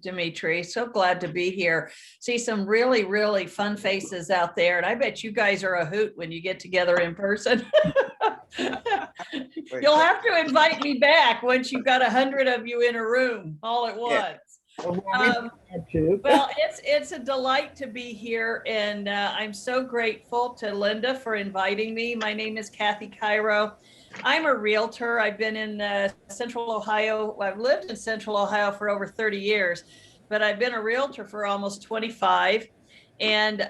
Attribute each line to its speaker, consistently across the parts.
Speaker 1: Dimitri. So glad to be here. See some really, really fun faces out there. And I bet you guys are a hoot when you get together in person. You'll have to invite me back once you've got 100 of you in a room all at once. Well, it's a delight to be here, and I'm so grateful to Linda for inviting me. My name is Kathy Chiero. I'm a realtor. I've been in Central Ohio. I've lived in Central Ohio for over 30 years, but I've been a realtor for almost 25. And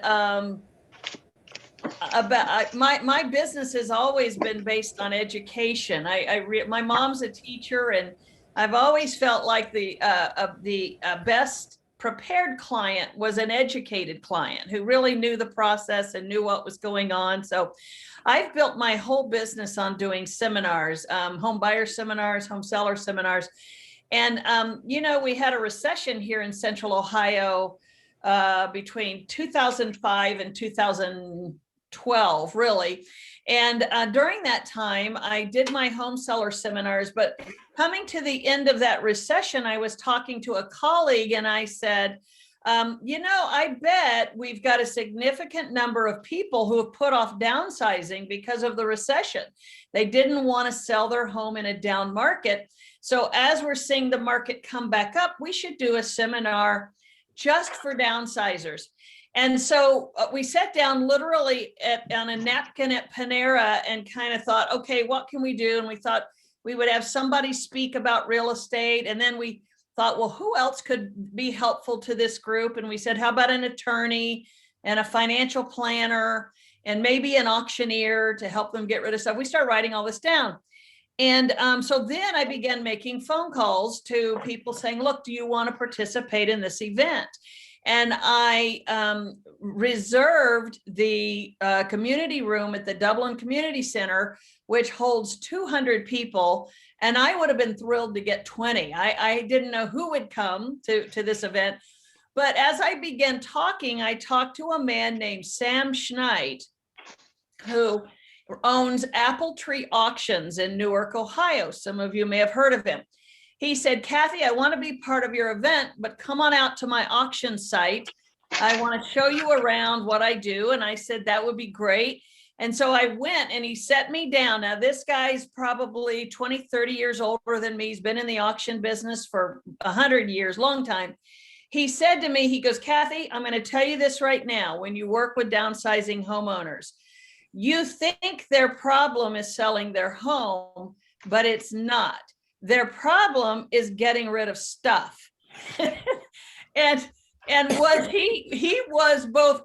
Speaker 1: my business has always been based on education. My mom's a teacher, and I've always felt like the best prepared client was an educated client who really knew the process and knew what was going on. So I've built my whole business on doing seminars, home buyer seminars, home seller seminars. And, we had a recession here in Central Ohio between 2005 and 2012, really. And during that time, I did my home seller seminars, but coming to the end of that recession, I was talking to a colleague and I said, I bet we've got a significant number of people who have put off downsizing because of the recession. They didn't want to sell their home in a down market. So as we're seeing the market come back up, we should do a seminar just for downsizers. And so we sat down literally on a napkin at Panera and kind of thought, okay, what can we do? And we thought we would have somebody speak about real estate. And then we thought, well, who else could be helpful to this group? And we said, how about an attorney and a financial planner and maybe an auctioneer to help them get rid of stuff? We started writing all this down. And so then I began making phone calls to people saying, look, do you want to participate in this event? And I reserved the community room at the Dublin Community Center, which holds 200 people. And I would have been thrilled to get 20. I didn't know who would come to this event. But as I began talking, I talked to a man named Sam Schneid, who owns Apple Tree Auctions in Newark, Ohio. Some of you may have heard of him. He said, Kathy, I want to be part of your event, but come on out to my auction site. I want to show you around what I do. And I said, that would be great. And so I went and he set me down. Now, this guy's probably 20, 30 years older than me. He's been in the auction business for 100 years, long time. He said to me, he goes, Kathy, I'm going to tell you this right now. When you work with downsizing homeowners, you think their problem is selling their home, but it's not. Their problem is getting rid of stuff. and what he was both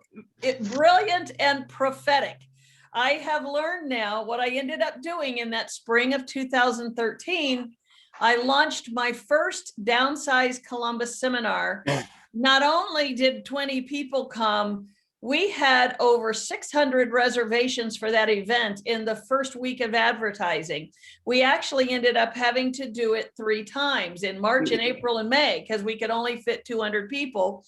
Speaker 1: brilliant and prophetic. I have learned now what I ended up doing in that spring of 2013. I launched my first Downsize Columbus seminar. Not only did 20 people come, we had over 600 reservations for that event in the first week of advertising. We actually ended up having to do it 3 times in March and April and May because we could only fit 200 people.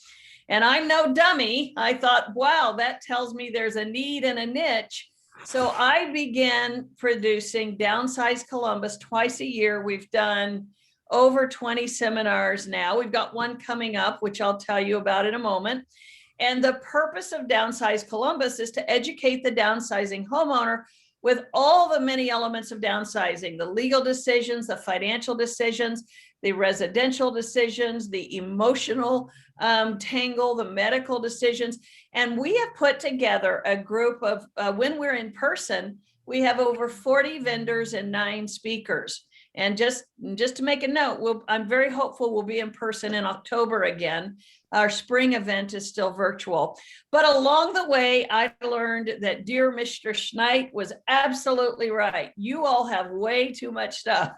Speaker 1: And I'm no dummy. I thought, wow, that tells me there's a need and a niche. So I began producing Downsize Columbus twice a year. We've done over 20 seminars now. We've got one coming up, which I'll tell you about in a moment. And the purpose of Downsize Columbus is to educate the downsizing homeowner with all the many elements of downsizing, the legal decisions, the financial decisions, the residential decisions, the emotional tangle, the medical decisions. And we have put together a group of, when we're in person, we have over 40 vendors and 9 speakers. And just to make a note, I'm very hopeful we'll be in person in October again. Our spring event is still virtual. But along the way, I learned that dear Mr. Schneid was absolutely right. You all have way too much stuff.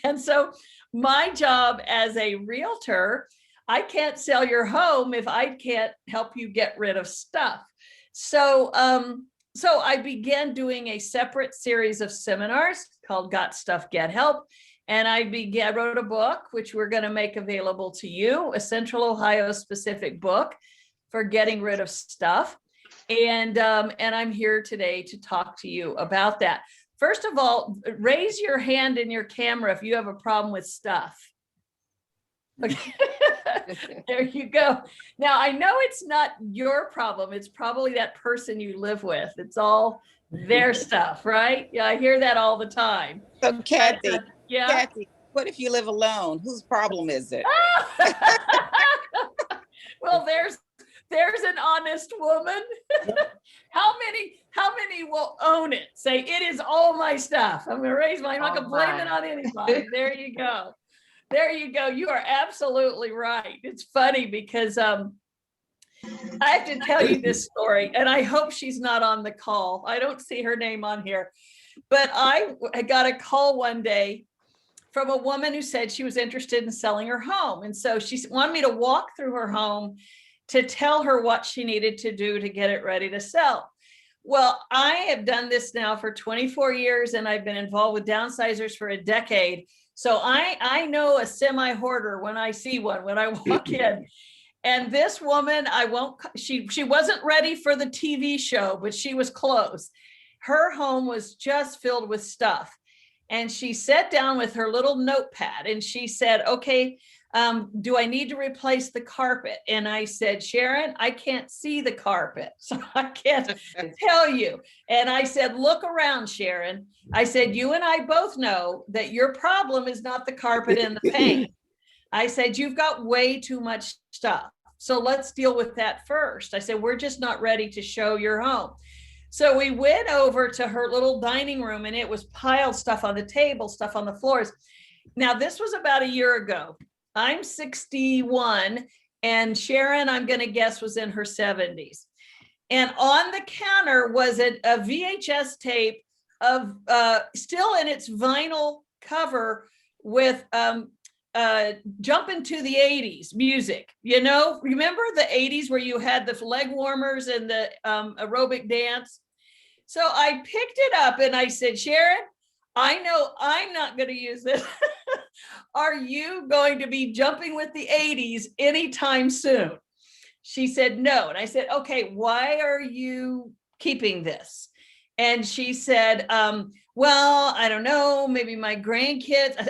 Speaker 1: And so my job as a realtor, I can't sell your home if I can't help you get rid of stuff. So I began doing a separate series of seminars called Got Stuff, Get Help. And I wrote a book, which we're going to make available to you, a Central Ohio specific book for getting rid of stuff. And I'm here today to talk to you about that. First of all, raise your hand in your camera if you have a problem with stuff. Okay. There you go. Now, I know it's not your problem. It's probably that person you live with. It's all their stuff, right? Yeah, I hear that all the time.
Speaker 2: So Kathy,
Speaker 1: Yeah.
Speaker 2: Kathy, what if you live alone? Whose problem is it?
Speaker 1: Well, there's an honest woman. How many will own it? Say it is all my stuff. I'm gonna raise my, I'm not gonna blame it on anybody. There you go. There you go. You are absolutely right. It's funny because I have to tell you this story, and I hope she's not on the call. I don't see her name on here, but I got a call one day from a woman who said she was interested in selling her home. And so she wanted me to walk through her home to tell her what she needed to do to get it ready to sell. Well, I have done this now for 24 years, and I've been involved with downsizers for a decade. So I know a semi-hoarder when I see one, when I walk in. And this woman, she wasn't ready for the TV show, but she was close. Her home was just filled with stuff. And she sat down with her little notepad and she said, okay, do I need to replace the carpet? And I said, Sharon, I can't see the carpet, so I can't tell you. And I said, look around, Sharon. I said, you and I both know that your problem is not the carpet and the paint. I said, you've got way too much stuff. So let's deal with that first. I said, we're just not ready to show your home. So we went over to her little dining room and it was piled stuff on the table, stuff on the floors. Now, this was about a year ago. I'm 61 and Sharon, I'm going to guess, was in her 70s. And on the counter was a VHS tape of still in its vinyl cover with jump into the 80s music. You know, remember the 80s where you had the leg warmers and the aerobic dance? So I picked it up and I said, Sharon, I know I'm not going to use this. Are you going to be jumping with the 80s anytime soon? She said, no. And I said, okay, why are you keeping this? And she said, well, I don't know, maybe my grandkids,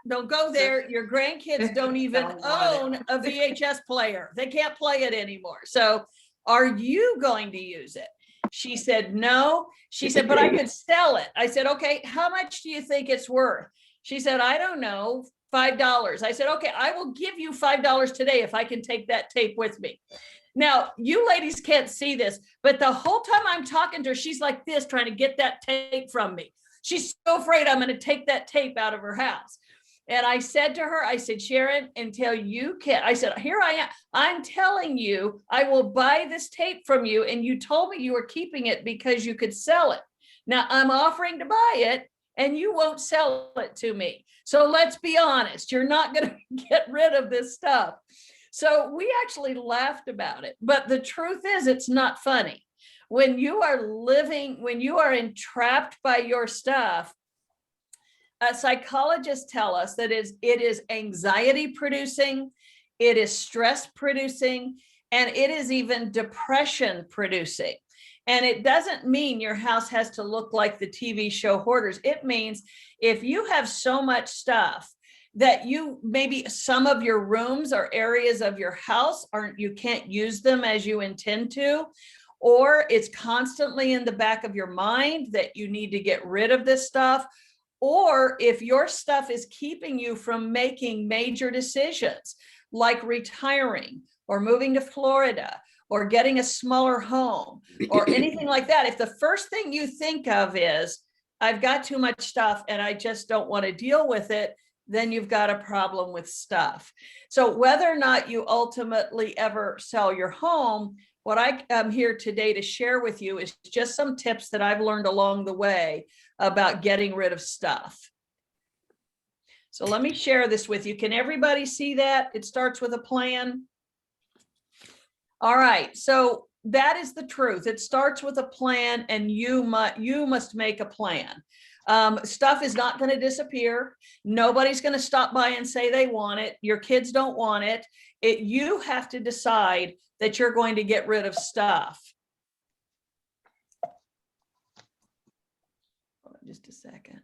Speaker 1: don't go there. Your grandkids don't even own a VHS player. They can't play it anymore. So are you going to use it? She said, no. She said, but I could sell it. I said, okay, how much do you think it's worth? She said, I don't know, $5. I said, okay, I will give you $5 today if I can take that tape with me. Now, you ladies can't see this, but the whole time I'm talking to her, she's like this, trying to get that tape from me. She's so afraid I'm going to take that tape out of her house. And I said to her, I said, Sharon, until you can, I said, here I am. I'm telling you, I will buy this tape from you. And you told me you were keeping it because you could sell it. Now I'm offering to buy it and you won't sell it to me. So let's be honest, you're not going to get rid of this stuff. So we actually laughed about it. But the truth is, it's not funny. When you are entrapped by your stuff, psychologists tell us that it is anxiety producing, it is stress producing, and it is even depression producing. And it doesn't mean your house has to look like the TV show Hoarders. It means if you have so much stuff that maybe some of your rooms or areas of your house you can't use them as you intend to, or it's constantly in the back of your mind that you need to get rid of this stuff, or if your stuff is keeping you from making major decisions like retiring or moving to Florida or getting a smaller home or anything like that, if the first thing you think of is, I've got too much stuff and I just don't want to deal with it, then you've got a problem with stuff. So whether or not you ultimately ever sell your home, what I am here today to share with you is just some tips that I've learned along the way about getting rid of stuff. So let me share this with you. Can everybody see that? It starts with a plan. All right, so that is the truth. It starts with a plan, and you must make a plan. Stuff is not going to disappear. Nobody's going to stop by and say they want it. Your kids don't want it. You have to decide that you're going to get rid of stuff. Hold on just a second.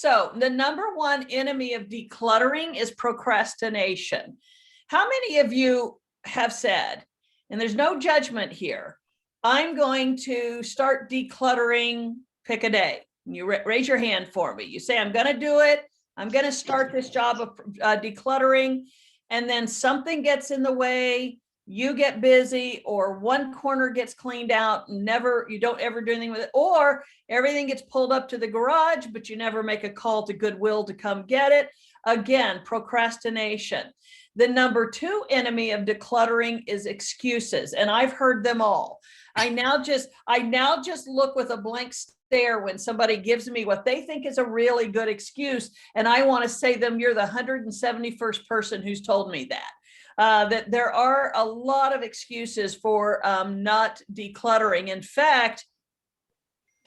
Speaker 1: So the number one enemy of decluttering is procrastination. How many of you have said, and there's no judgment here, I'm going to start decluttering, pick a day. You raise your hand for me. You say, I'm going to do it. I'm going to start this job of decluttering. And then something gets in the way, you get busy, or one corner gets cleaned out, and you don't ever do anything with it, or everything gets pulled up to the garage, but you never make a call to Goodwill to come get it. Again, procrastination. The number two enemy of decluttering is excuses, and I've heard them all. I now just look with a blank stare when somebody gives me what they think is a really good excuse, and I want to say to them, you're the 171st person who's told me that. That there are a lot of excuses for not decluttering. In fact,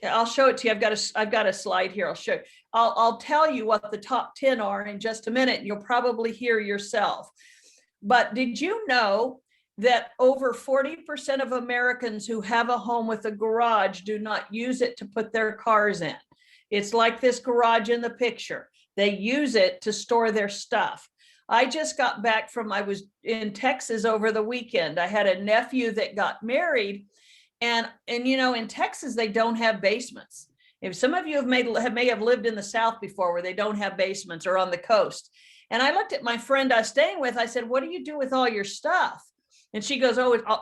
Speaker 1: I'll show it to you. I've got a slide here. I'll show you. I'll tell you what the top 10 are in just a minute, and you'll probably hear yourself. But did you know that over 40% of Americans who have a home with a garage do not use it to put their cars in? It's like this garage in the picture. They use it to store their stuff. I just got back I was in Texas over the weekend. I had a nephew that got married, and you know, in Texas, they don't have basements. If some of you may have lived in the South before where they don't have basements, or on the coast. And I looked at my friend I was staying with. I said, what do you do with all your stuff? And she goes,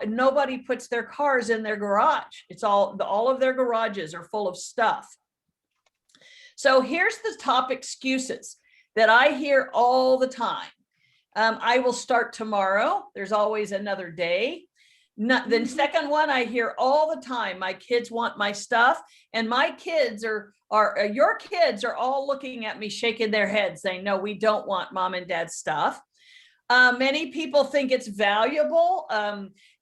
Speaker 1: nobody puts their cars in their garage. It's all of their garages are full of stuff. So here's the top excuses that I hear all the time. I will start tomorrow. There's always another day. The second one I hear all the time, my kids want my stuff, and my kids your kids are all looking at me, shaking their heads, saying, no, we don't want mom and dad's stuff. Many people think it's valuable.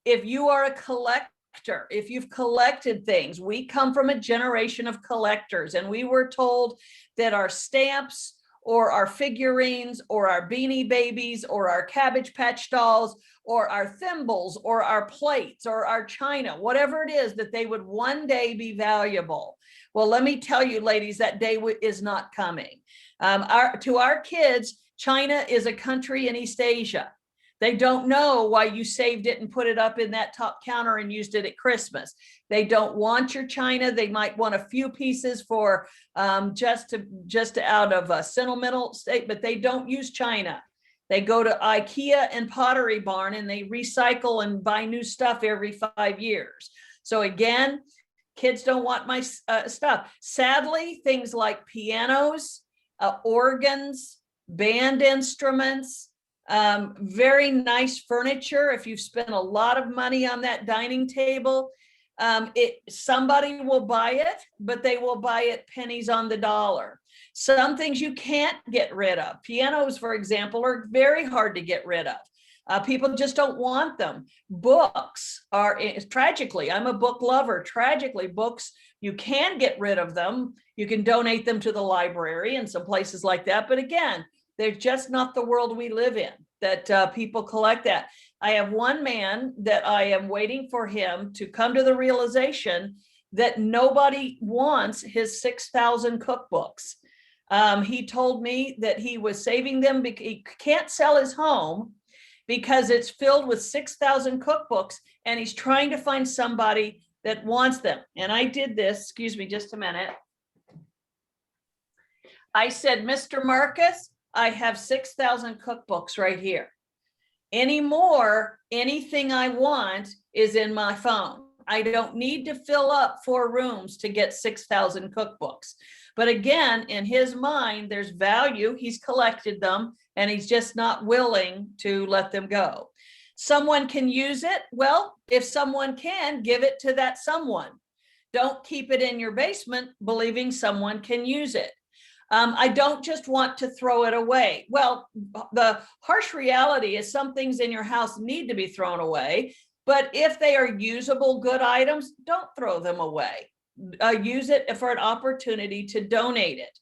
Speaker 1: If you are a collector, if you've collected things, we come from a generation of collectors, and we were told that our stamps or our figurines or our Beanie Babies or our Cabbage Patch dolls or our thimbles or our plates or our china, whatever it is, that they would one day be valuable. Well, let me tell you, ladies, that day is not coming. To our kids, China is a country in East Asia. They don't know why you saved it and put it up in that top counter and used it at Christmas. They don't want your china. They might want a few pieces for just out of a sentimental state, but they don't use china. They go to IKEA and Pottery Barn, and they recycle and buy new stuff every 5 years. So again, kids don't want my stuff. Sadly, things like pianos, organs, band instruments, very nice furniture. If you've spent a lot of money on that dining table, somebody will buy it, but they will buy it pennies on the dollar. Some things you can't get rid of. Pianos, for example, are very hard to get rid of. People just don't want them. Books are, tragically, I'm a book lover. Tragically, books, you can get rid of them. You can donate them to the library and some places like that. But again, they're just not the world we live in, that people collect that. I have one man that I am waiting for him to come to the realization that nobody wants his 6,000 cookbooks. He told me that he was saving them because he can't sell his home because it's filled with 6,000 cookbooks, and he's trying to find somebody that wants them. And I did this, excuse me just a minute. I said, Mr. Marcus, I have 6,000 cookbooks right here. Anything I want is in my phone. I don't need to fill up 4 rooms to get 6,000 cookbooks. But again, in his mind, there's value. He's collected them, and he's just not willing to let them go. Someone can use it. Well, if someone can, give it to that someone. Don't keep it in your basement believing someone can use it. I don't just want to throw it away. Well, the harsh reality is some things in your house need to be thrown away, but if they are usable, good items, don't throw them away. Use it for an opportunity to donate it.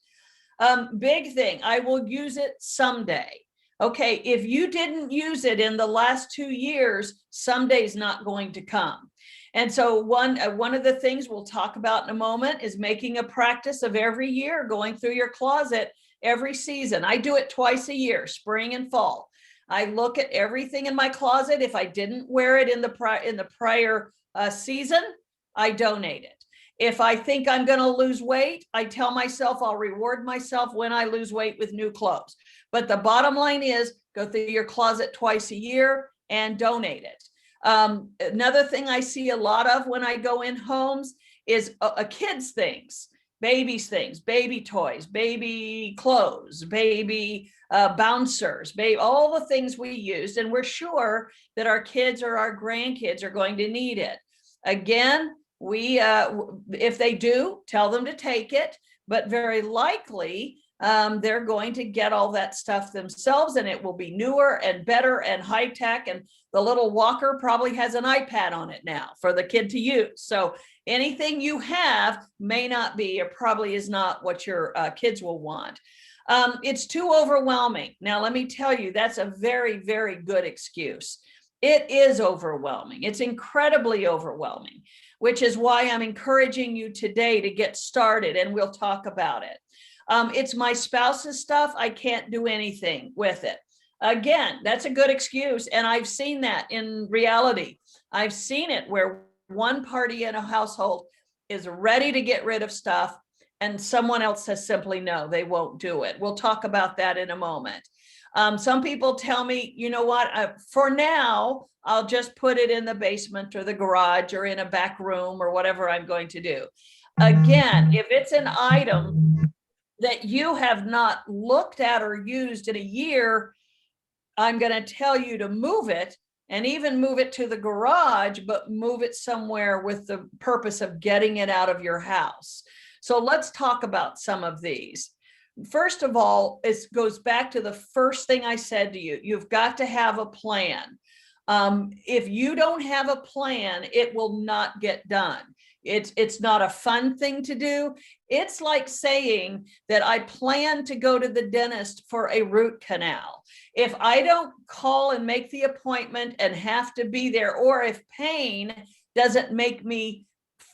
Speaker 1: Big thing, I will use it someday. Okay, if you didn't use it in the last 2 years, someday's not going to come. And so one of the things we'll talk about in a moment is making a practice of every year going through your closet every season. I do it twice a year, spring and fall. I look at everything in my closet. If I didn't wear it in the prior season, I donate it. If I think I'm going to lose weight, I tell myself I'll reward myself when I lose weight with new clothes. But the bottom line is go through your closet twice a year and donate it. Another thing I see a lot of when I go in homes is kids' things, babies' things, baby toys, baby clothes, baby bouncers, all the things we used. And we're sure that our kids or our grandkids are going to need it. Again, if they do, tell them to take it, but very likely they're going to get all that stuff themselves, and it will be newer and better and high tech. And the little walker probably has an iPad on it now for the kid to use. So anything you have may not be, or probably is not what your kids will want. It's too overwhelming. Now, let me tell you, that's a very, very good excuse. It is overwhelming. It's incredibly overwhelming, which is why I'm encouraging you today to get started, and we'll talk about it. It's my spouse's stuff. I can't do anything with it. Again, that's a good excuse. And I've seen that in reality. I've seen it where one party in a household is ready to get rid of stuff and someone else says simply no, they won't do it. We'll talk about that in a moment. Some people tell me, you know what, for now, I'll just put it in the basement or the garage or in a back room or whatever I'm going to do. Again, if it's an item that you have not looked at or used in a year, I'm going to tell you to move it, and even move it to the garage, but move it somewhere with the purpose of getting it out of your house. So let's talk about some of these. First of all, it goes back to the first thing I said to you. You've got to have a plan. If you don't have a plan, it will not get done. It's not a fun thing to do. It's like saying that I plan to go to the dentist for a root canal. If I don't call and make the appointment and have to be there, or if pain doesn't make me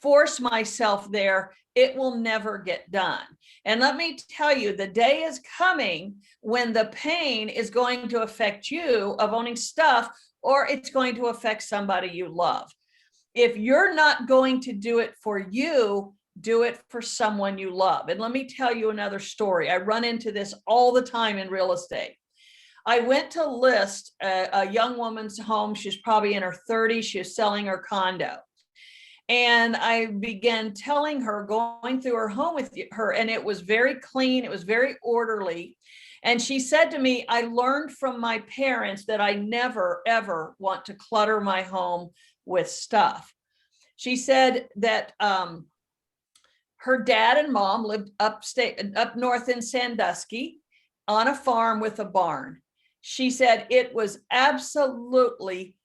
Speaker 1: force myself there, it will never get done. And let me tell you, the day is coming when the pain is going to affect you of owning stuff, or it's going to affect somebody you love. If you're not going to do it for you, do it for someone you love. And let me tell you another story. I run into this all the time in real estate. I went to list a young woman's home. She's probably in her 30s. She was selling her condo. And I began telling her, going through her home with her, and it was very clean. It was very orderly. And she said to me, I learned from my parents that I never, ever want to clutter my home with stuff. She said that her dad and mom lived up north in Sandusky on a farm with a barn. She said it was absolutely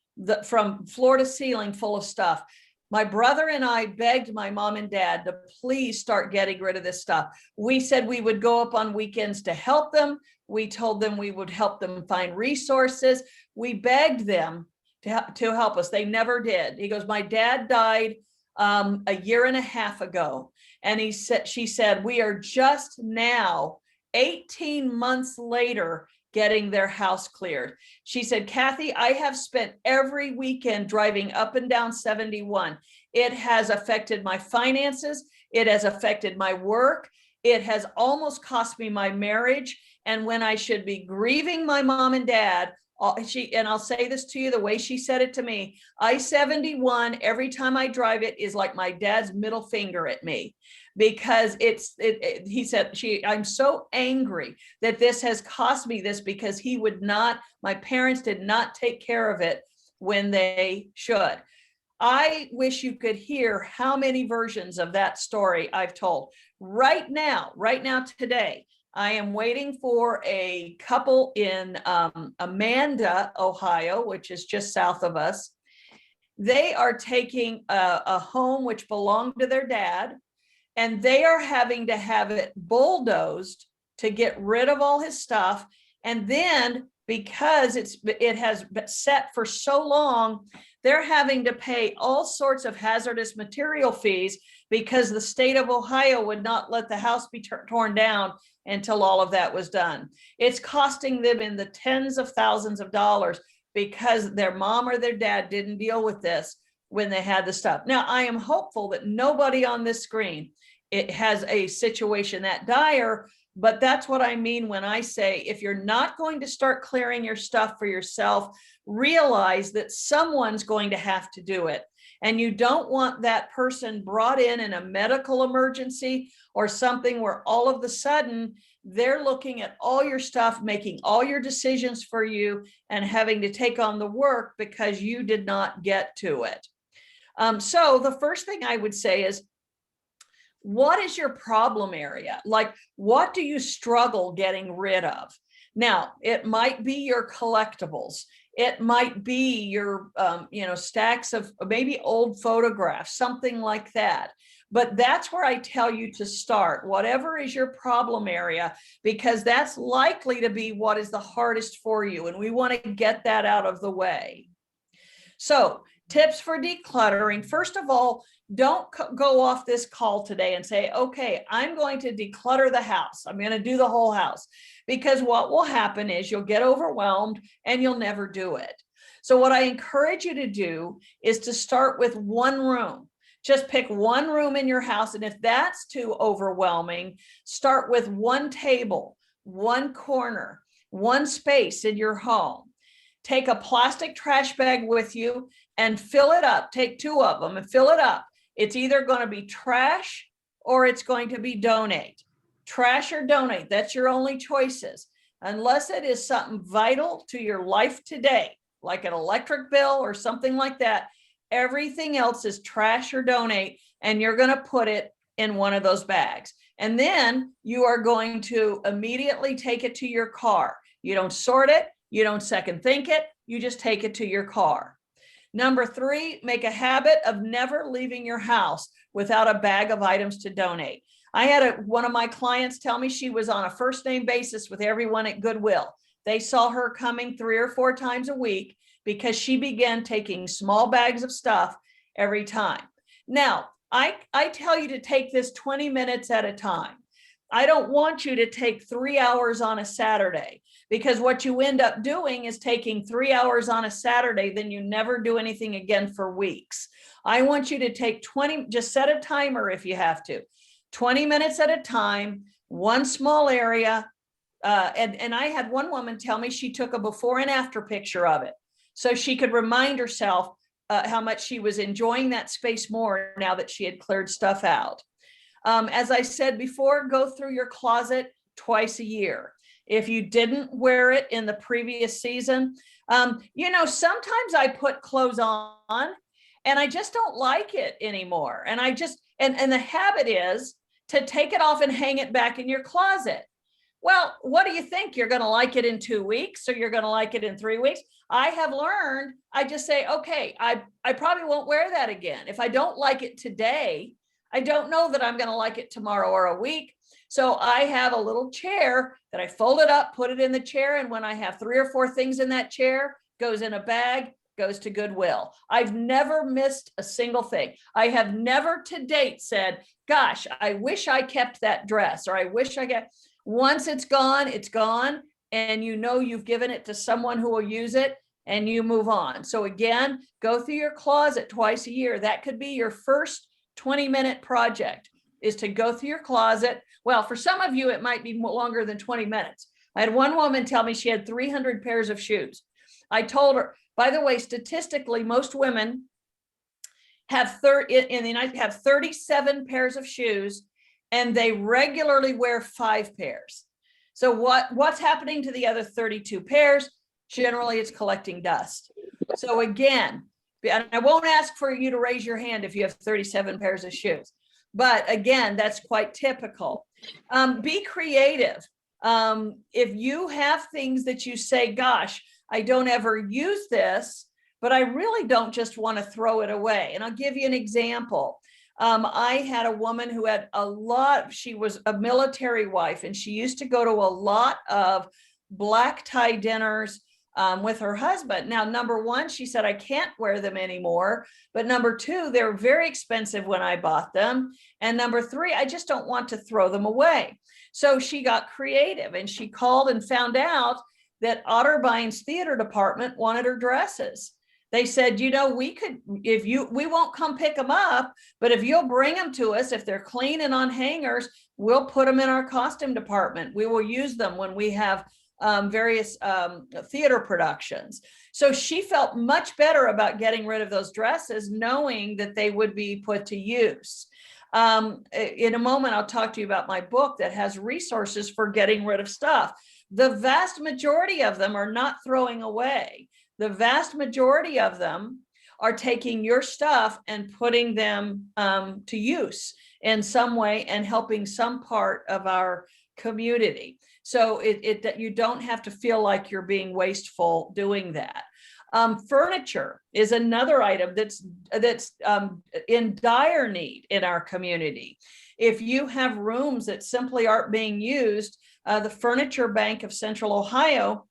Speaker 1: from floor to ceiling full of stuff. My brother and I begged my mom and dad to please start getting rid of this stuff. We said we would go up on weekends to help them. We told them we would help them find resources. We begged them to help us. They never did. He goes, my dad died a year and a half ago. And she said, we are just now 18 months later getting their house cleared. She said, Kathy, I have spent every weekend driving up and down 71. It has affected my finances. It has affected my work. It has almost cost me my marriage. And when I should be grieving my mom and dad, and I'll say this to you the way she said it to me, I-71, every time I drive it, is like my dad's middle finger at me, because he said, I'm so angry that this has cost me this, because my parents did not take care of it when they should. I wish you could hear how many versions of that story I've told. Right now, today, I am waiting for a couple in Amanda, Ohio, which is just south of us. They are taking a home which belonged to their dad, and they are having to have it bulldozed to get rid of all his stuff. And then, because it has been set for so long, they're having to pay all sorts of hazardous material fees because the state of Ohio would not let the house be torn down until all of that was done. It's costing them in the tens of thousands of dollars because their mom or their dad didn't deal with this when they had the stuff. Now, I am hopeful that nobody on this screen it has a situation that dire, but that's what I mean when I say, if you're not going to start clearing your stuff for yourself, realize that someone's going to have to do it. And you don't want that person brought in a medical emergency or something where all of a sudden they're looking at all your stuff, making all your decisions for you and having to take on the work because you did not get to it. So the first thing I would say is, what is your problem area? Like, what do you struggle getting rid of? Now, it might be your collectibles. It might be your, stacks of maybe old photographs, something like that. But that's where I tell you to start, whatever is your problem area, because that's likely to be what is the hardest for you. And we want to get that out of the way. So tips for decluttering. First of all, don't go off this call today and say, okay, I'm going to declutter the house. I'm going to do the whole house, because what will happen is you'll get overwhelmed and you'll never do it. So what I encourage you to do is to start with one room. Just pick one room in your house. And if that's too overwhelming, start with one table, one corner, one space in your home. Take a plastic trash bag with you and fill it up. Take 2 of them and fill it up. It's either going to be trash or it's going to be donate. Trash or donate, that's your only choices. Unless it is something vital to your life today, like an electric bill or something like that, everything else is trash or donate, and you're going to put it in one of those bags. And then you are going to immediately take it to your car. You don't sort it, you don't second think it, you just take it to your car. Number 3, make a habit of never leaving your house without a bag of items to donate. I had one of my clients tell me she was on a first name basis with everyone at Goodwill. They saw her coming 3 or 4 times a week because she began taking small bags of stuff every time. Now, I tell you to take this 20 minutes at a time. I don't want you to take 3 hours on a Saturday, because what you end up doing is taking 3 hours on a Saturday, then you never do anything again for weeks. I want you to take 20, just set a timer if you have to, 20 minutes at a time, one small area. And I had one woman tell me she took a before and after picture of it, so she could remind herself how much she was enjoying that space more now that she had cleared stuff out. As I said before, go through your closet twice a year. If you didn't wear it in the previous season, sometimes I put clothes on and I just don't like it anymore. And and the habit is to take it off and hang it back in your closet. Well, what do you think? You're going to like it in 2 weeks, or you're going to like it in 3 weeks? I have learned, I just say, okay, I probably won't wear that again. If I don't like it today, I don't know that I'm going to like it tomorrow or a week. So I have a little chair that I fold it up, put it in the chair. And when I have 3 or 4 things in that chair, goes in a bag, goes to Goodwill. I've never missed a single thing. I have never to date said, gosh, I wish I kept that dress, or I wish I get. Once it's gone, and you've given it to someone who will use it, and you move on. So again, go through your closet twice a year. That could be your first 20-minute project, is to go through your closet. Well, for some of you, it might be longer than 20 minutes. I had one woman tell me she had 300 pairs of shoes. I told her, by the way, statistically, most women have in the United have 37 pairs of shoes, and they regularly wear 5 pairs. So what's happening to the other 32 pairs? Generally, it's collecting dust. So again, and I won't ask for you to raise your hand if you have 37 pairs of shoes, but again, that's quite typical. Be creative. If you have things that you say, gosh, I don't ever use this, but I really don't just want to throw it away. And I'll give you an example. I had a woman who had she was a military wife, and she used to go to a lot of black tie dinners, with her husband. Now, number one, she said, I can't wear them anymore. But number two, they're very expensive when I bought them. And number three, I just don't want to throw them away. So she got creative and she called and found out that Otterbine's theater department wanted her dresses. They said, we could, we won't come pick them up, but if you'll bring them to us, if they're clean and on hangers, we'll put them in our costume department. We will use them when we have various theater productions. So she felt much better about getting rid of those dresses, knowing that they would be put to use. In a moment, I'll talk to you about my book that has resources for getting rid of stuff. The vast majority of them are not throwing away. The vast majority of them are taking your stuff and putting them to use in some way and helping some part of our community. So you don't have to feel like you're being wasteful doing that. Furniture is another item that's in dire need in our community. If you have rooms that simply aren't being used, the Furniture Bank of Central Ohio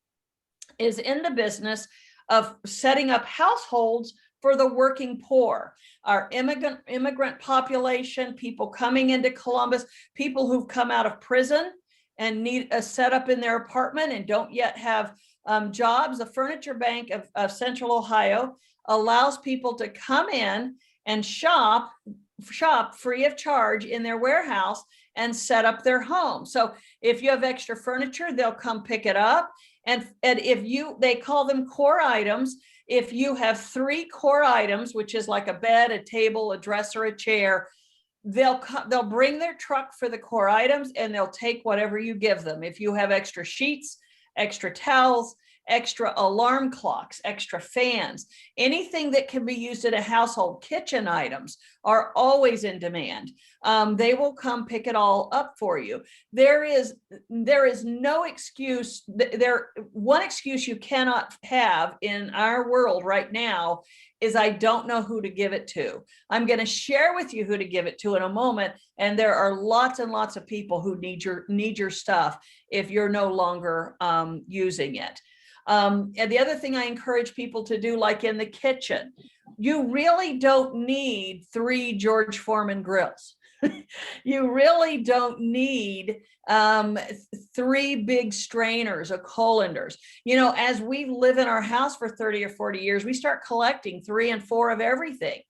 Speaker 1: is in the business of setting up households for the working poor, our immigrant population, people coming into Columbus, people who've come out of prison and need a setup in their apartment and don't yet have jobs. The Furniture Bank of Central Ohio allows people to come in and shop free of charge in their warehouse and set up their home. So if you have extra furniture, they'll come pick it up. And if they call them core items. If you have 3 core items, which is like a bed, a table, a dresser, a chair, they'll bring their truck for the core items and they'll take whatever you give them. If you have extra sheets, extra towels, extra alarm clocks, extra fans, anything that can be used in a household, kitchen items are always in demand. They will come pick it all up for you. There is no excuse. One excuse you cannot have in our world right now is I don't know who to give it to. I'm going to share with you who to give it to in a moment. And there are lots and lots of people who need your stuff if you're no longer using it. And the other thing I encourage people to do, like in the kitchen, you really don't need 3 George Foreman grills. You really don't need 3 big strainers or colanders. As we live in our house for 30 or 40 years, we start collecting 3 and 4 of everything.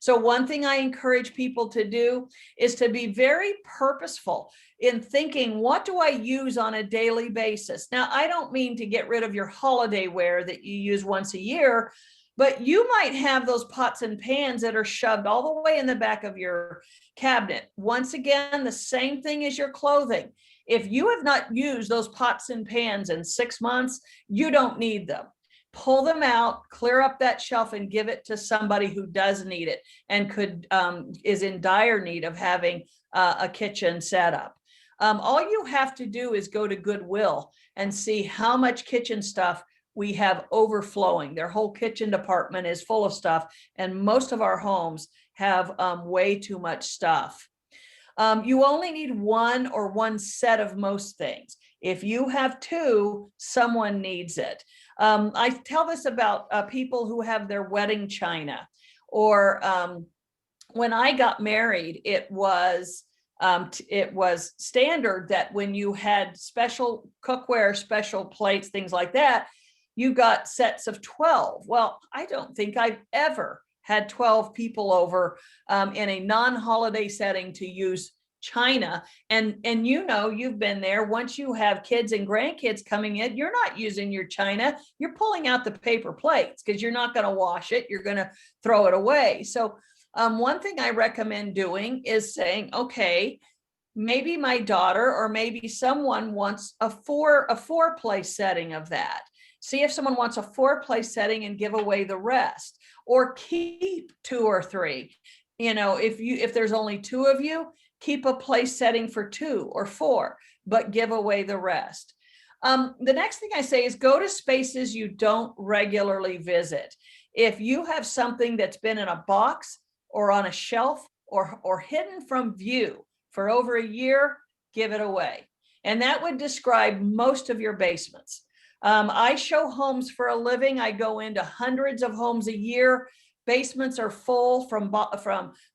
Speaker 1: So one thing I encourage people to do is to be very purposeful in thinking, what do I use on a daily basis? Now, I don't mean to get rid of your holiday wear that you use once a year, but you might have those pots and pans that are shoved all the way in the back of your cabinet. Once again, the same thing as your clothing. If you have not used those pots and pans in 6 months, you don't need them. Pull them out, clear up that shelf and give it to somebody who does need it and is in dire need of having a kitchen set up. All you have to do is go to Goodwill and see how much kitchen stuff we have overflowing. Their whole kitchen department is full of stuff, and most of our homes have way too much stuff. You only need one set of most things. If you have 2, someone needs it. I tell this about people who have their wedding china, or when I got married, it was standard that when you had special cookware, special plates, things like that, you got sets of 12. Well, I don't think I've ever had 12 people over in a non-holiday setting to use china. And you've been there. Once you have kids and grandkids coming in, you're not using your china. You're pulling out the paper plates because you're not going to wash it. You're going to throw it away. So one thing I recommend doing is saying, okay, maybe my daughter or maybe someone wants a four place setting of that. See if someone wants a 4-place setting and give away the rest, or keep 2 or 3. If there's only 2 of you, keep a place setting for 2 or 4, but give away the rest. The next thing I say is go to spaces you don't regularly visit. If you have something that's been in a box or on a shelf or hidden from view for over a year, give it away. And that would describe most of your basements. I show homes for a living. I go into hundreds of homes a year. Basements are full from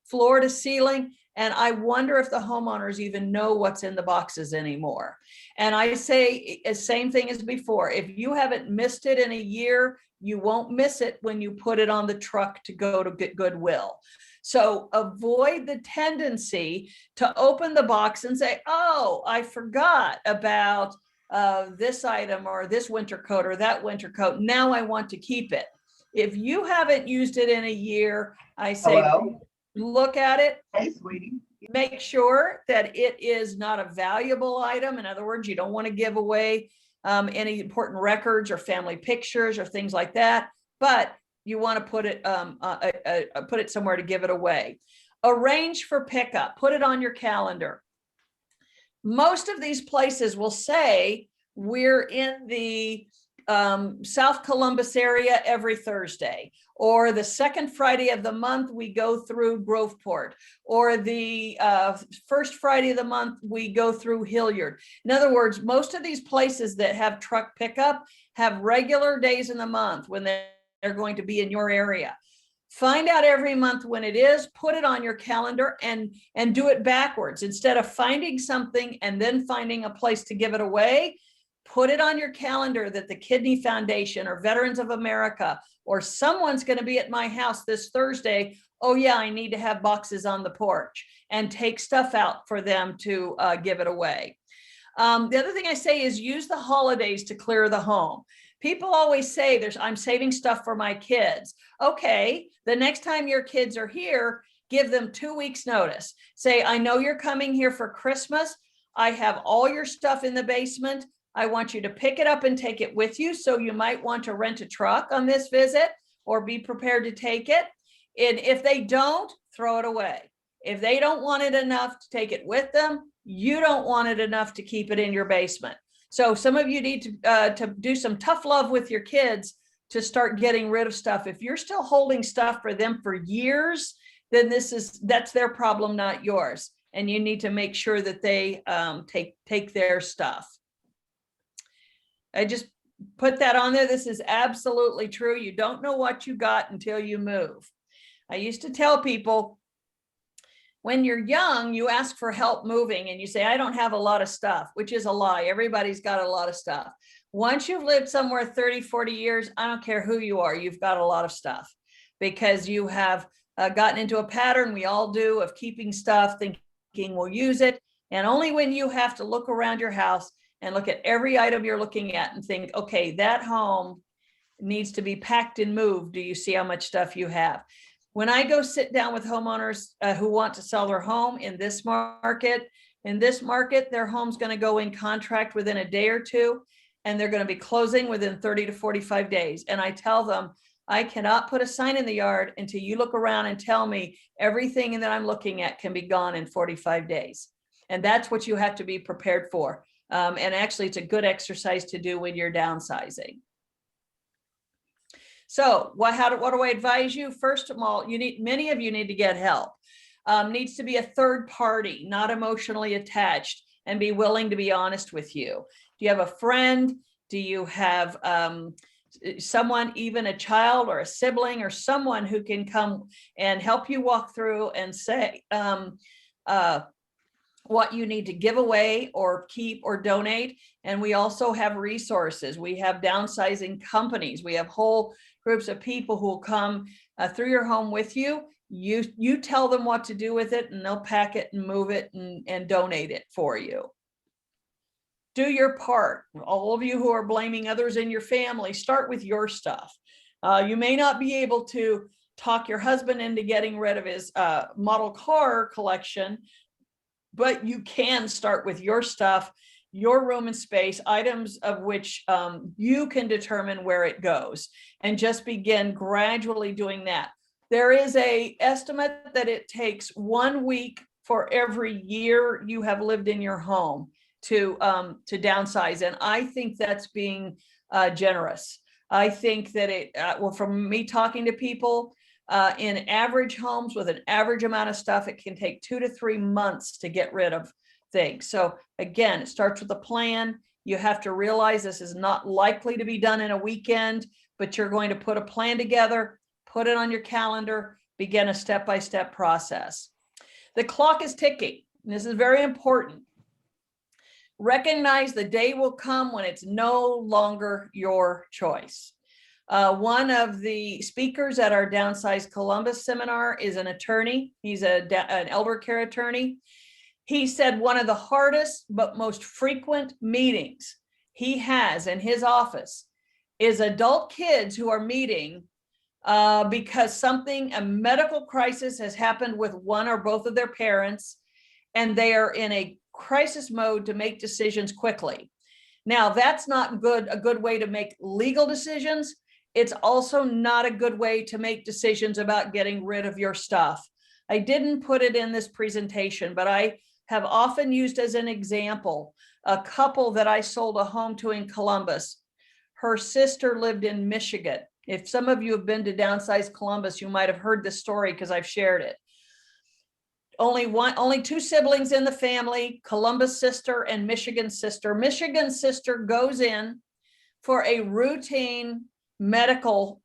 Speaker 1: floor to ceiling. And I wonder if the homeowners even know what's in the boxes anymore. And I say the same thing as before. If you haven't missed it in a year, you won't miss it when you put it on the truck to go to Goodwill. So avoid the tendency to open the box and say, oh, I forgot about this item or this winter coat or that winter coat. Now I want to keep it. If you haven't used it in a year, I say,
Speaker 3: Hello?
Speaker 1: look at it.
Speaker 3: Hey, sweetie.
Speaker 1: Make sure that it is not a valuable item. In other words, you don't want to give away any important records or family pictures or things like that, but you want to put it somewhere to give it away. Arrange for pickup. Put it on your calendar. Most of these places will say we're in the South Columbus area every Thursday, or the second Friday of the month, we go through Groveport, or the first Friday of the month, we go through Hilliard. In other words, most of these places that have truck pickup have regular days in the month when they're going to be in your area. Find out every month when it is, put it on your calendar and do it backwards. Instead of finding something and then finding a place to give it away, put it on your calendar that the Kidney Foundation or Veterans of America or someone's going to be at my house this Thursday. Oh yeah, I need to have boxes on the porch, and take stuff out for them to give it away. The other thing I say is use the holidays to clear the home. People always say I'm saving stuff for my kids. Okay, the next time your kids are here, give them 2 weeks notice. Say, I know you're coming here for Christmas. I have all your stuff in the basement. I want you to pick it up and take it with you. So you might want to rent a truck on this visit or be prepared to take it. And if they don't, throw it away. If they don't want it enough to take it with them, you don't want it enough to keep it in your basement. So some of you need to do some tough love with your kids to start getting rid of stuff. If you're still holding stuff for them for years, then that's their problem, not yours. And you need to make sure that they take their stuff. I just put that on there. This is absolutely true. You don't know what you got until you move. I used to tell people, when you're young, you ask for help moving and you say, I don't have a lot of stuff, which is a lie. Everybody's got a lot of stuff. Once you've lived somewhere 30, 40 years, I don't care who you are, you've got a lot of stuff, because you have gotten into a pattern, we all do, of keeping stuff, thinking we'll use it. And only when you have to look around your house and look at every item you're looking at and think, okay, that home needs to be packed and moved, do you see how much stuff you have? When I go sit down with homeowners who want to sell their home in this market, their home's going to go in contract within a day or two, and they're going to be closing within 30 to 45 days. And I tell them, I cannot put a sign in the yard until you look around and tell me everything that I'm looking at can be gone in 45 days. And that's what you have to be prepared for. And actually, it's a good exercise to do when you're downsizing. So what do I advise you? First of all, many of you need to get help. Needs to be a third party, not emotionally attached, and be willing to be honest with you. Do you have a friend? Do you have someone, even a child or a sibling or someone who can come and help you walk through and say what you need to give away or keep or donate? And we also have resources. We have downsizing companies. We have whole groups of people who will come through your home with you. You tell them what to do with it, and they'll pack it and move it and donate it for you. Do your part. All of you who are blaming others in your family, start with your stuff. You may not be able to talk your husband into getting rid of his model car collection, but you can start with your stuff, your room and space, items of which you can determine where it goes, and just begin gradually doing that. There is an estimate that it takes 1 week for every year you have lived in your home to downsize. And I think that's being generous. I think that well, from me talking to people, in average homes with an average amount of stuff, it can take 2 to 3 months to get rid of things. So again, it starts with a plan You have to realize this is not likely to be done in a weekend, but you're going to put a plan together, put it on your calendar, begin a step-by-step process. The clock is ticking. This is very important. Recognize the day will come when it's no longer your choice. One of the speakers at our Downsize Columbus seminar is an attorney. He's an elder care attorney. He said one of the hardest but most frequent meetings he has in his office is adult kids who are meeting because a medical crisis has happened with one or both of their parents, and they are in a crisis mode to make decisions quickly. Now, that's not a good way to make legal decisions. It's also not a good way to make decisions about getting rid of your stuff. I didn't put it in this presentation, but I have often used as an example a couple that I sold a home to in Columbus. Her sister lived in Michigan. If some of you have been to Downsize Columbus, you might have heard this story because I've shared it. Only two siblings in the family, Columbus sister and Michigan sister. Michigan sister goes in for a routine medical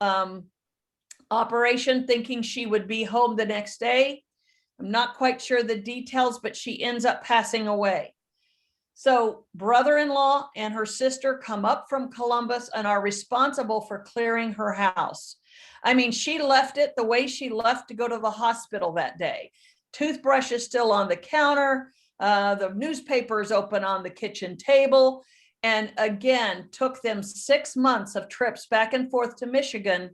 Speaker 1: operation, thinking she would be home the next day. I'm not quite sure the details, but she ends up passing away. So brother-in-law and her sister come up from Columbus and are responsible for clearing her house. I mean, she left it the way she left to go to the hospital that day. Toothbrush is still on the counter. The newspaper is open on the kitchen table. And again, took them 6 months of trips back and forth to Michigan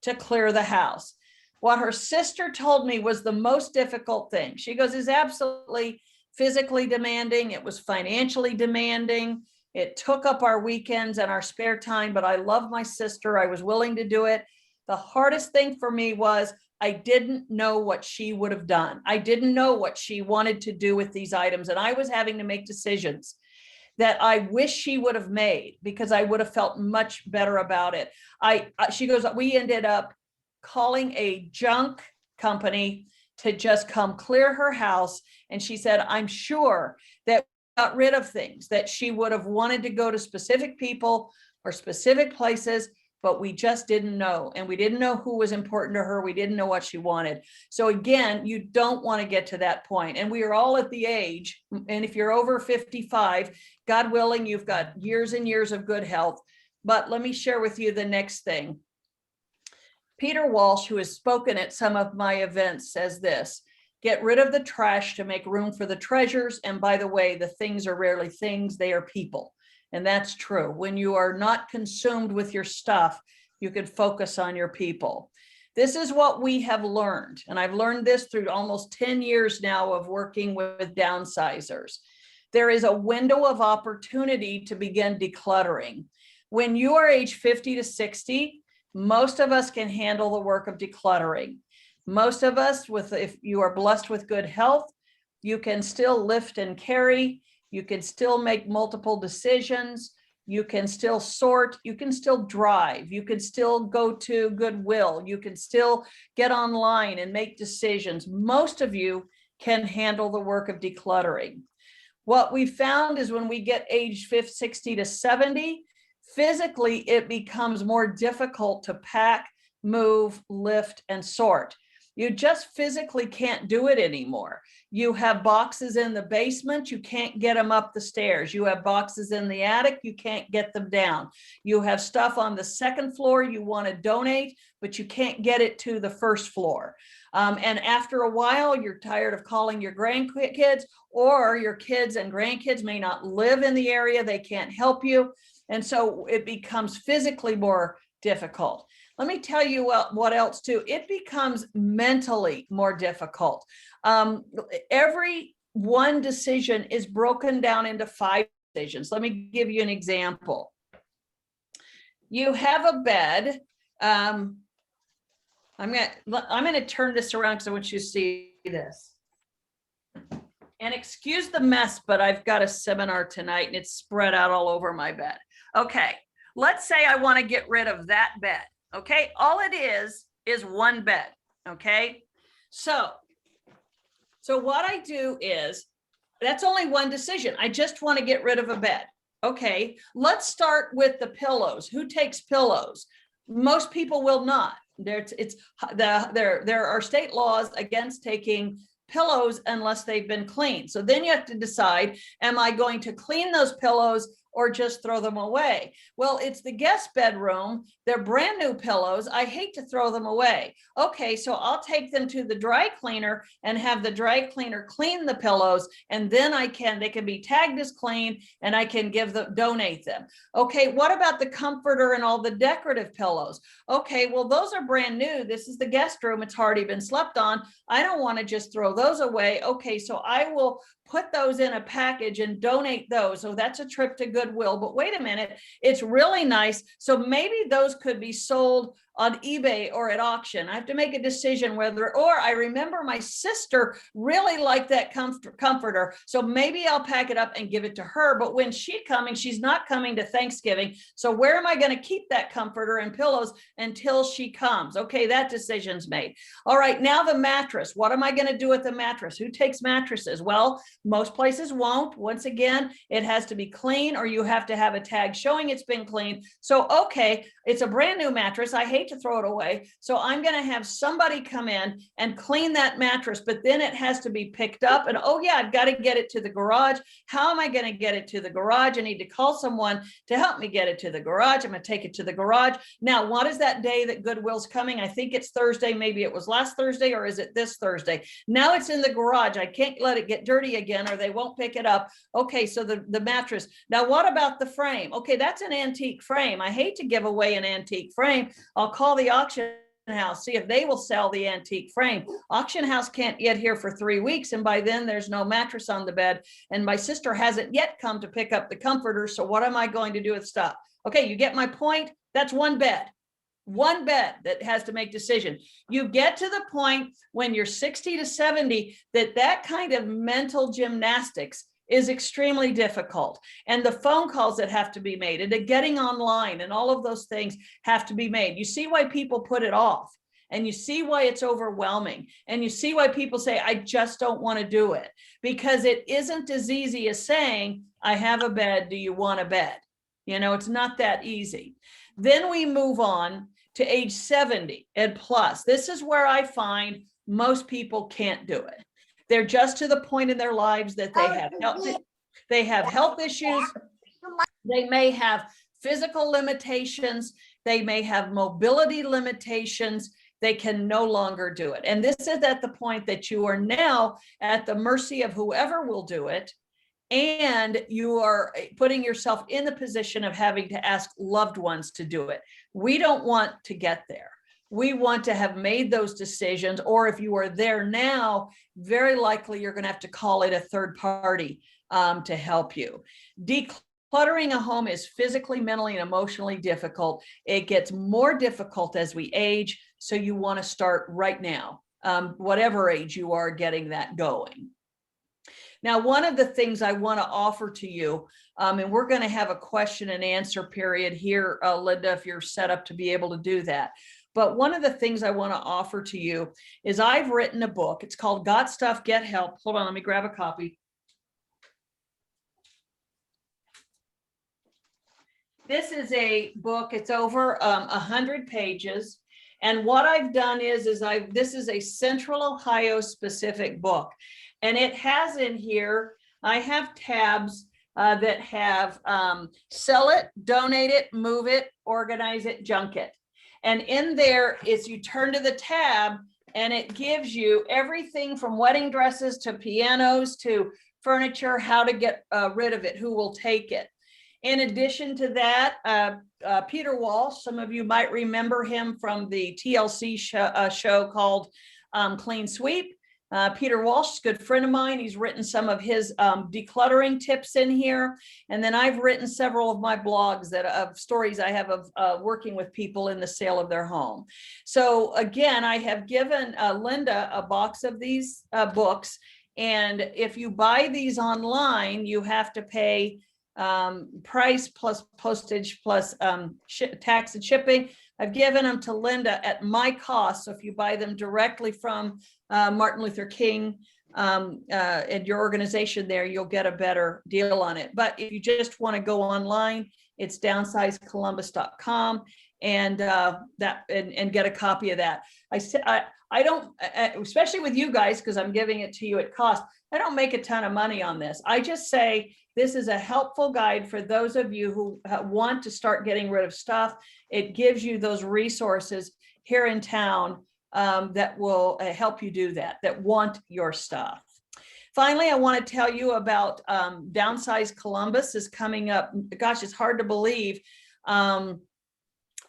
Speaker 1: to clear the house. What her sister told me was the most difficult thing. She goes, is absolutely physically demanding. It was financially demanding. It took up our weekends and our spare time, but I love my sister. I was willing to do it. The hardest thing for me was I didn't know what she would have done. I didn't know what she wanted to do with these items. And I was having to make decisions that I wish she would have made because I would have felt much better about it. She goes, we ended up calling a junk company to just come clear her house. And she said, I'm sure that we got rid of things that she would have wanted to go to specific people or specific places, but we just didn't know. And we didn't know who was important to her. We didn't know what she wanted. So again, you don't want to get to that point. And we are all at the age, and if you're over 55, God willing, you've got years and years of good health. But let me share with you the next thing. Peter Walsh, who has spoken at some of my events, says this: get rid of the trash to make room for the treasures. And by the way, the things are rarely things, they are people. And that's true. When you are not consumed with your stuff, you can focus on your people. This is what we have learned. And I've learned this through almost 10 years now of working with downsizers. There is a window of opportunity to begin decluttering. When you are age 50 to 60, most of us can handle the work of decluttering. Most of us, if you are blessed with good health, you can still lift and carry. You can still make multiple decisions. You can still sort. You can still drive. You can still go to Goodwill. You can still get online and make decisions. Most of you can handle the work of decluttering. What we found is when we get age 50, 60 to 70, physically, it becomes more difficult to pack, move, lift, and sort. You just physically can't do it anymore. You have boxes in the basement, you can't get them up the stairs. You have boxes in the attic, you can't get them down. You have stuff on the second floor you want to donate, but you can't get it to the first floor. And after a while, you're tired of calling your grandkids, or your kids and grandkids may not live in the area, they can't help you. And so it becomes physically more difficult. Let me tell you what else too. It becomes mentally more difficult. Every one decision is broken down into 5 decisions. Let me give you an example. You have a bed. I'm going to turn this around because I want you to see this. And excuse the mess, but I've got a seminar tonight and it's spread out all over my bed. Okay, let's say I want to get rid of that bed. Okay, all it is one bed. Okay, so what I do is, that's only one decision. I just want to get rid of a bed. Okay, let's start with the pillows. Who takes pillows? Most people will not. There are state laws against taking pillows unless they've been cleaned. So then you have to decide, am I going to clean those pillows or just throw them away? Well, it's the guest bedroom. They're brand new pillows. I hate to throw them away. Okay, so I'll take them to the dry cleaner and have the dry cleaner clean the pillows, and then they can be tagged as clean, and I can donate them. Okay, what about the comforter and all the decorative pillows? Okay, well, those are brand new. This is the guest room. It's already been slept on. I don't want to just throw those away. Okay, so I will put those in a package and donate those. So that's a trip to Goodwill. But wait a minute, it's really nice. So maybe those could be sold on eBay or at auction. I have to make a decision whether, or I remember my sister really liked that comforter. So maybe I'll pack it up and give it to her. But when she's not coming to Thanksgiving. So where am I going to keep that comforter and pillows until she comes? Okay, that decision's made. All right, now the mattress. What am I going to do with the mattress? Who takes mattresses? Well, most places won't. Once again, it has to be clean, or you have to have a tag showing it's been cleaned. So, okay, it's a brand new mattress. I hate to throw it away. So I'm going to have somebody come in and clean that mattress, but then it has to be picked up. And oh yeah, I've got to get it to the garage. How am I going to get it to the garage? I need to call someone to help me get it to the garage. I'm going to take it to the garage. Now, what is that day that Goodwill's coming? I think it's Thursday. Maybe it was last Thursday, or is it this Thursday? Now it's in the garage. I can't let it get dirty again, or they won't pick it up. Okay, so the mattress. Now, what about the frame? Okay, that's an antique frame. I hate to give away an antique frame. I'll call the auction house, see if they will sell the antique frame. Auction house can't get here for 3 weeks, and by then there's no mattress on the bed, and my sister hasn't yet come to pick up the comforter. So what am I going to do with stuff? Okay, you get my point. That's one bed that has to make decision. You get to the point when you're 60 to 70 that kind of mental gymnastics is extremely difficult. And the phone calls that have to be made, and the getting online, and all of those things have to be made. You see why people put it off, and you see why it's overwhelming, and you see why people say, I just don't want to do it, because it isn't as easy as saying, I have a bed, do you want a bed? You know, it's not that easy. Then we move on to age 70 and plus. This is where I find most people can't do it. They're just to the point in their lives that they have health issues. They may have physical limitations. They may have mobility limitations. They can no longer do it. And this is at the point that you are now at the mercy of whoever will do it. And you are putting yourself in the position of having to ask loved ones to do it. We don't want to get there. We want to have made those decisions, or if you are there now, very likely you're going to have to call in a third party to help you. Decluttering a home is physically, mentally, and emotionally difficult. It gets more difficult as we age, so you want to start right now, whatever age you are getting that going. Now, one of the things I want to offer to you, and we're going to have a question and answer period here, Linda, if you're set up to be able to do that. But one of the things I want to offer to you is I've written a book. It's called Got Stuff, Get Help. Hold on, let me grab a copy. This is a book. It's over 100 pages. And what I've done is this is a Central Ohio specific book. And it has in here, I have tabs that have sell it, donate it, move it, organize it, junk it. And in there is you turn to the tab and it gives you everything from wedding dresses to pianos to furniture, how to get rid of it, who will take it. In addition to that, Peter Walsh, some of you might remember him from the TLC show called Clean Sweep. Peter Walsh is a good friend of mine. He's written some of his decluttering tips in here. And then I've written several of my blogs of stories I have of working with people in the sale of their home. So again, I have given Linda a box of these books. And if you buy these online, you have to pay price plus postage plus tax and shipping. I've given them to Linda at my cost. So if you buy them directly from Martin Luther King and your organization there, you'll get a better deal on it. But if you just want to go online, it's downsizecolumbus.com and and get a copy of that. I don't, especially with you guys, because I'm giving it to you at cost. I don't make a ton of money on this. I just say this is a helpful guide for those of you who want to start getting rid of stuff. It gives you those resources here in town that will help you do that, that want your stuff. Finally, I want to tell you about Downsize Columbus is coming up. Gosh, it's hard to believe.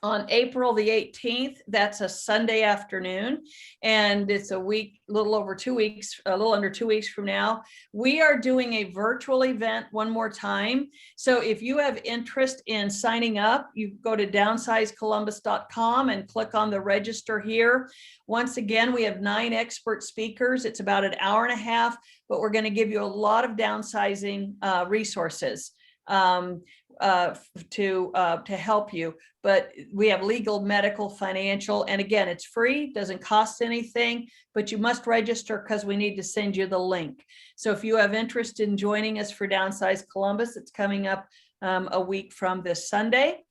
Speaker 1: On April the 18th, that's a Sunday afternoon, and it's a week, a little over 2 weeks, a little under 2 weeks from now. We are doing a virtual event one more time. So if you have interest in signing up, you go to downsizecolumbus.com and click on the register here. Once again, we have 9 expert speakers. It's about an hour and a half, but we're going to give you a lot of downsizing resources to help you. But we have legal, medical, financial, and again, it's free, doesn't cost anything, but you must register because we need to send you the link. So if you have interest in joining us for Downsize Columbus, it's coming up a week from this Sunday.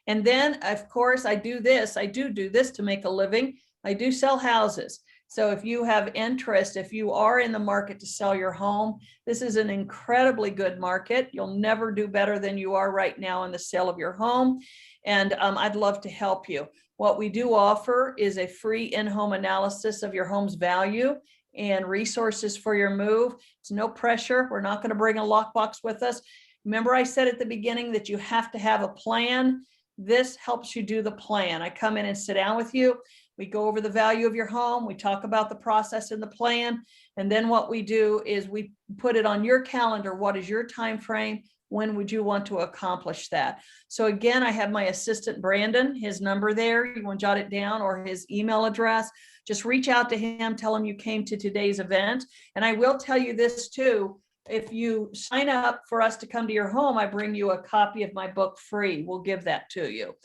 Speaker 1: And then, of course, I do this to make a living. I do sell houses. So if you have interest, if you are in the market to sell your home, this is an incredibly good market. You'll never do better than you are right now in the sale of your home. And I'd love to help you. What we do offer is a free in-home analysis of your home's value and resources for your move. It's no pressure. We're not going to bring a lockbox with us. Remember, I said at the beginning that you have to have a plan. This helps you do the plan. I come in and sit down with you. We go over the value of your home. We talk about the process and the plan. And then what we do is we put it on your calendar. What is your time frame? When would you want to accomplish that? So again, I have my assistant, Brandon, his number there. You want to jot it down, or his email address. Just reach out to him, tell him you came to today's event. And I will tell you this too. If you sign up for us to come to your home, I bring you a copy of my book free. We'll give that to you.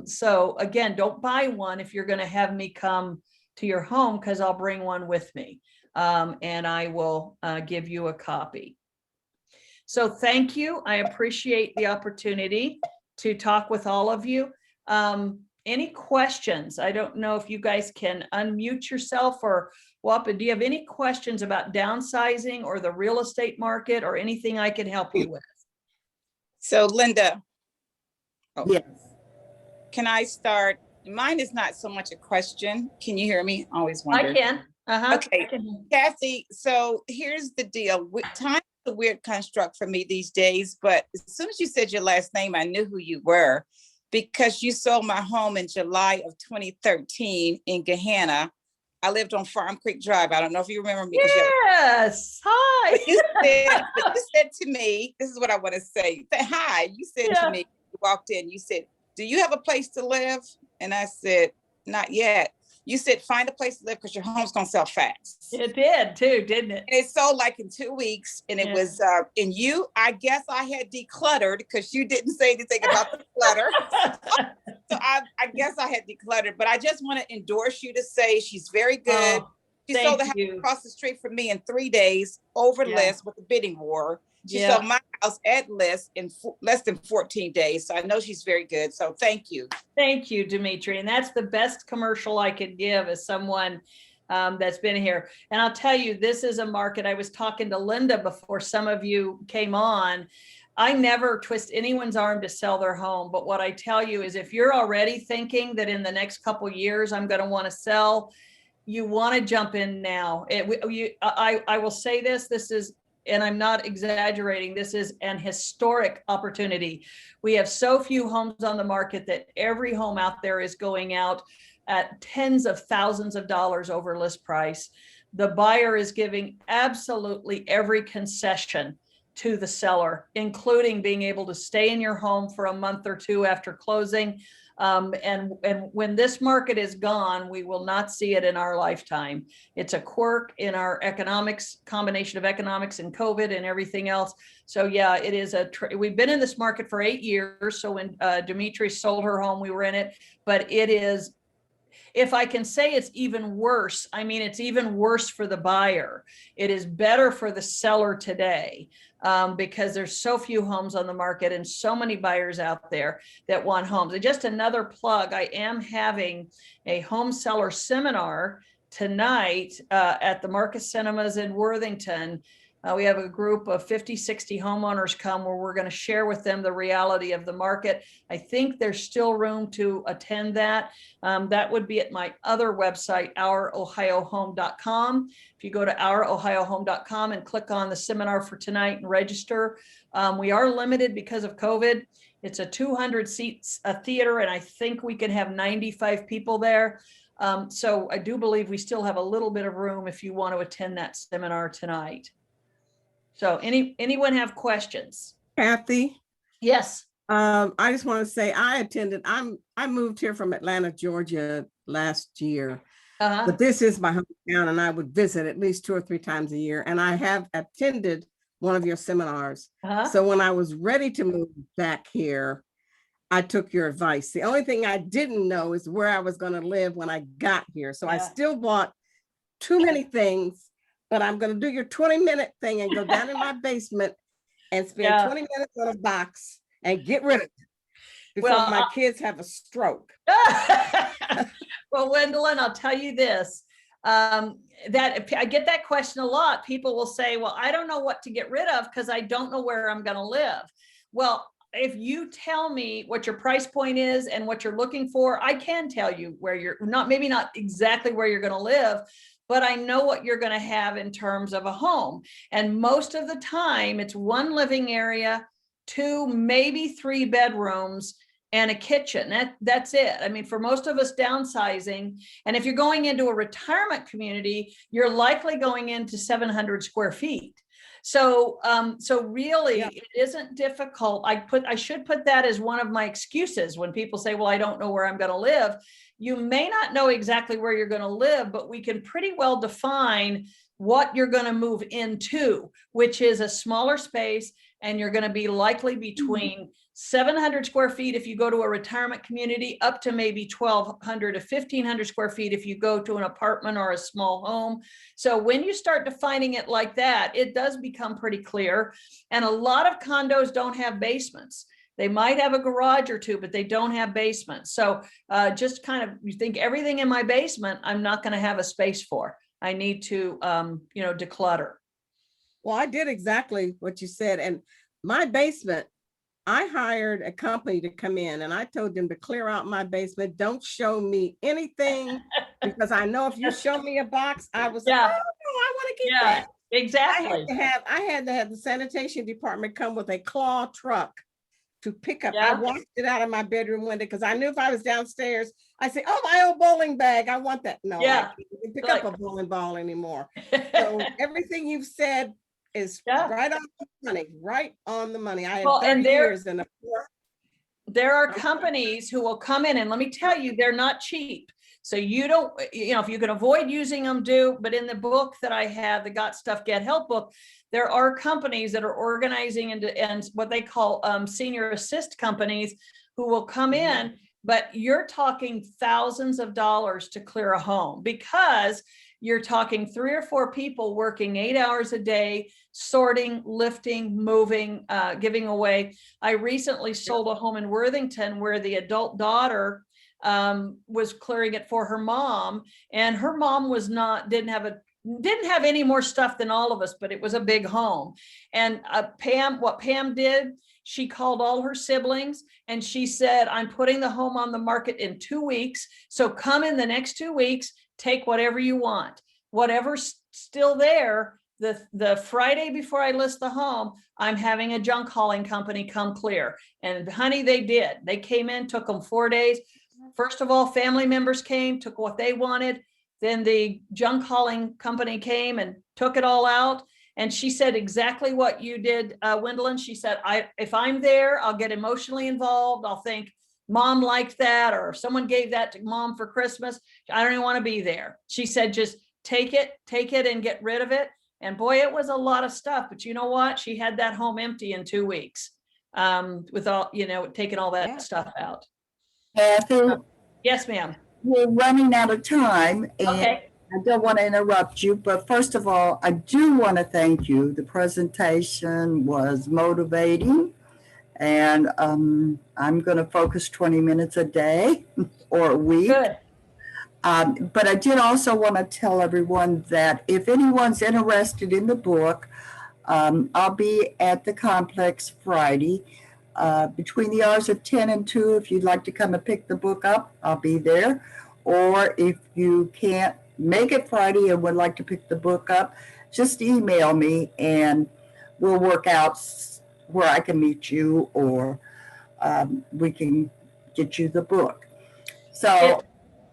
Speaker 1: So again, don't buy one if you're going to have me come to your home, because I'll bring one with me and I will give you a copy. So thank you. I appreciate the opportunity to talk with all of you. Any questions? I don't know if you guys can unmute yourself, or Wapa, do you have any questions about downsizing or the real estate market or anything I can help you with?
Speaker 2: So Linda,
Speaker 3: Yes.
Speaker 2: can I start? Mine is not so much a question. Can you hear me? Always wonder.
Speaker 1: I can.
Speaker 2: Okay.
Speaker 1: I can.
Speaker 2: Kathy, so here's the deal. Time is a weird construct for me these days, but as soon as you said your last name, I knew who you were, because you sold my home in July of 2013 in Gahanna. I lived on Farm Creek Drive. I don't know if you remember me.
Speaker 1: Yes. Hi.
Speaker 2: But you said to me, this is what I want to say. Hi. You said to me, you walked in, you said, do you have a place to live? And I said, not yet. You said, find a place to live because your home's going to sell fast.
Speaker 1: It did too, didn't it?
Speaker 2: And it sold like in 2 weeks. And it was, and you, I guess I had decluttered because you didn't say anything about the clutter. So I guess I had decluttered, but I just want to endorse you to say she's very good. She sold the house across the street from me in 3 days over list with the bidding war. She sold my house at list in less than 14 days. So I know she's very good. So thank you.
Speaker 1: Thank you, Dimitri. And that's the best commercial I could give as someone that's been here. And I'll tell you, this is a market. I was talking to Linda before some of you came on. I never twist anyone's arm to sell their home. But what I tell you is, if you're already thinking that in the next couple of years, I'm going to want to sell, you want to jump in now. I will say this is, and I'm not exaggerating, this is an historic opportunity. We have so few homes on the market that every home out there is going out at tens of thousands of dollars over list price. The buyer is giving absolutely every concession to the seller, including being able to stay in your home for a month or two after closing. And when this market is gone, we will not see it in our lifetime. It's a quirk in our economics, combination of economics and COVID and everything else. So yeah, it is we've been in this market for 8 years. So when Dimitri sold her home, we were in it, but it is if I can say it's even worse, I mean, it's even worse for the buyer. It is better for the seller today because there's so few homes on the market and so many buyers out there that want homes. And just another plug, I am having a home seller seminar tonight at the Marcus Cinemas in Worthington. We have a group of 50, 60 homeowners come where we're going to share with them the reality of the market. I think there's still room to attend that. That would be at my other website, ourohiohome.com. If you go to ourohiohome.com and click on the seminar for tonight and register, we are limited because of COVID. It's a 200 seats a theater, and I think we can have 95 people there. So I do believe we still have a little bit of room if you want to attend that seminar tonight. So anyone have questions?
Speaker 3: Kathy,
Speaker 1: Yes.
Speaker 3: I just want to say I moved here from Atlanta, Georgia last year, but this is my hometown and I would visit at least 2 or 3 times a year. And I have attended one of your seminars. So when I was ready to move back here, I took your advice. The only thing I didn't know is where I was going to live when I got here. So I still bought too many things, but I'm going to do your 20-minute thing and go down in my basement and spend 20 minutes on a box and get rid of it before my kids have a stroke.
Speaker 1: Well, Wendolyn, I'll tell you this, that I get that question a lot. People will say, well, I don't know what to get rid of because I don't know where I'm going to live. Well, if you tell me what your price point is and what you're looking for, I can tell you where you're not, maybe not exactly where you're going to live, but I know what you're going to have in terms of a home. And most of the time it's 1 living area, 2, maybe 3 bedrooms and a kitchen. That's it. I mean, for most of us downsizing, and if you're going into a retirement community, you're likely going into 700 square feet. So, really it isn't difficult. I should put that as one of my excuses when people say, well, I don't know where I'm going to live. You may not know exactly where you're going to live, but we can pretty well define what you're going to move into, which is a smaller space. And you're going to be likely between 700 square feet if you go to a retirement community, up to maybe 1,200 to 1,500 square feet if you go to an apartment or a small home. So when you start defining it like that, it does become pretty clear. And a lot of condos don't have basements. They might have a garage or 2, but they don't have basements. So just kind of, you think everything in my basement, I'm not going to have a space for. I need to, declutter.
Speaker 3: Well, I did exactly what you said. And my basement, I hired a company to come in and I told them to clear out my basement. Don't show me anything because I know if you show me a box, I was like, oh, no, I want to keep that.
Speaker 1: Exactly.
Speaker 3: I had to have the sanitation department come with a claw truck to pick up. I walked it out of my bedroom window because I knew if I was downstairs, I say, oh, my old bowling bag, I want that. No, I can't pick up a bowling ball anymore. So everything you've said is right on the money, right on the money. I had 30 years in the
Speaker 1: there are companies who will come in and let me tell you, they're not cheap. So you don't, if you can avoid using them, do. But in the book that I have, the Got Stuff, Get Help book, there are companies that are organizing and what they call senior assist companies who will come in, but you're talking thousands of dollars to clear a home because you're talking 3 or 4 people working 8 hours a day, sorting, lifting, moving, giving away. I recently sold a home in Worthington where the adult daughter was clearing it for her mom, and her mom didn't have any more stuff than all of us, but it was a big home. And what Pam did, she called all her siblings and she said, I'm putting the home on the market in 2 weeks. So come in the next 2 weeks, take whatever you want, whatever's still there. The Friday before I list the home, I'm having a junk hauling company come clear. And honey, they did. They came in, took them 4 days. First of all, family members came, took what they wanted. Then the junk hauling company came and took it all out. And she said exactly what you did, Wendolyn. She said, if I'm there, I'll get emotionally involved. I'll think mom liked that, or someone gave that to mom for Christmas. I don't even want to be there. She said, just take it and get rid of it. And boy, it was a lot of stuff, but you know what? She had that home empty in 2 weeks with all, taking all that stuff out.
Speaker 4: Kathy,
Speaker 1: Yes, ma'am.
Speaker 4: we're running out of time, and
Speaker 1: Okay.
Speaker 4: I don't want to interrupt you, but first of all, I do want to thank you. The presentation was motivating, and I'm going to focus 20 minutes a day or a week.
Speaker 1: Good.
Speaker 4: But I did also want to tell everyone that if anyone's interested in the book, I'll be at the complex Friday between the hours of 10 and 2. If you'd like to come and pick the book up, I'll be there. Or if you can't make it Friday and would like to pick the book up, just email me and we'll work out where I can meet you, or we can get you the book. So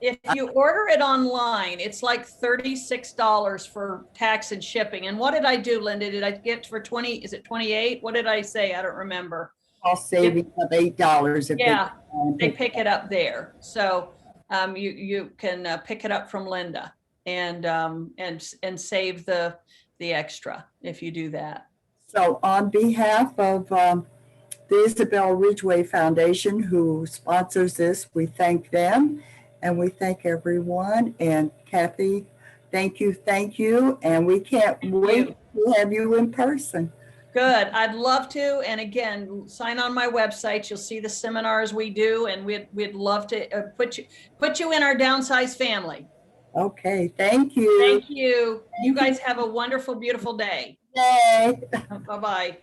Speaker 1: if you order it online, it's like $36 for tax and shipping. And what did I do, Linda? Did I get for 20? Is it 28? What did I say? I don't remember.
Speaker 4: I'll save you $8 if
Speaker 1: Yeah, they pick it up there. So you can pick it up from Linda and save the extra if you do that.
Speaker 4: So on behalf of the Isabel Ridgway Foundation, who sponsors this, we thank them and we thank everyone. And Kathy, thank you. And we can't wait to have you in person.
Speaker 1: Good. I'd love to. And again, sign on my website. You'll see the seminars we do, and we'd love to put you in our downsized family.
Speaker 4: Okay. Thank you.
Speaker 1: Thank you. You guys have a wonderful, beautiful day.
Speaker 4: Yay.
Speaker 1: Bye-bye.